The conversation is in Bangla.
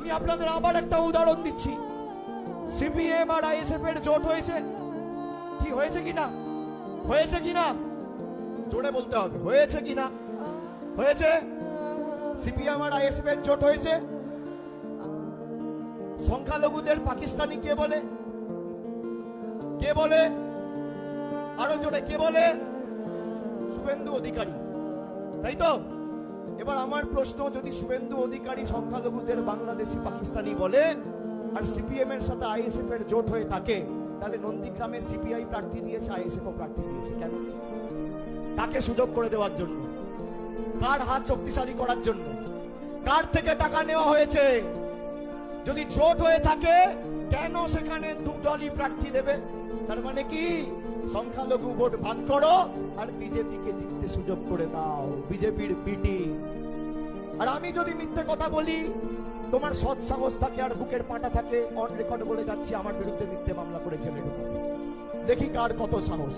আমি আপনাদের আবার একটা উদাহরণ দিচ্ছি। সিপিএম আর আইএসএফ এর জোট হয়েছে কি? হয়েছে কিনা? হয়েছে কিনা? জোরে বলতে হবে, হয়েছে কিনা? হয়েছে। সিপিএম আর আইএসএফ এর জোট হয়েছে। সংখ্যালঘুদের পাকিস্তানি কে বলে? কে বলে? আরো জোরে কে বলে? শুভেন্দু অধিকারী, তাই তো? এবার আমার প্রশ্ন, যদি শুভেন্দু অধিকারী সংখ্যালঘুদের বাংলাদেশি পাকিস্তানি বলে আর সিপিএম এর সাথে আইএসএফ এর জোট হয়ে থাকে, তাহলে নন্দীগ্রামে সিপিআই প্রার্থী দিয়েছে, আইএসএফ ও প্রার্থী দিয়েছে কেন? কাকে সুযোগ করে দেওয়ার জন্য? কার হাত শক্তিশালী করার জন্য? কার থেকে টাকা নেওয়া হয়েছে? যদি জোট হয়ে থাকে কেন সেখানে দু দলই প্রার্থী দেবে? তার মানে কি? সংখ্যালঘু ভোট ভাগ করো আর বিজেপিকে জিততে সুযোগ করে দাও, বিজেপির বিটি। আর আমি যদি মিথ্যে কথা বলি, তোমার সৎ সাহস থাকে আর বুকের পাটা থাকে, অন রেকর্ড বলে যাচ্ছি আমার বিরুদ্ধে মিথ্যে মামলা করে জেলে ঢুকাবে। দেখি কার কত সাহস।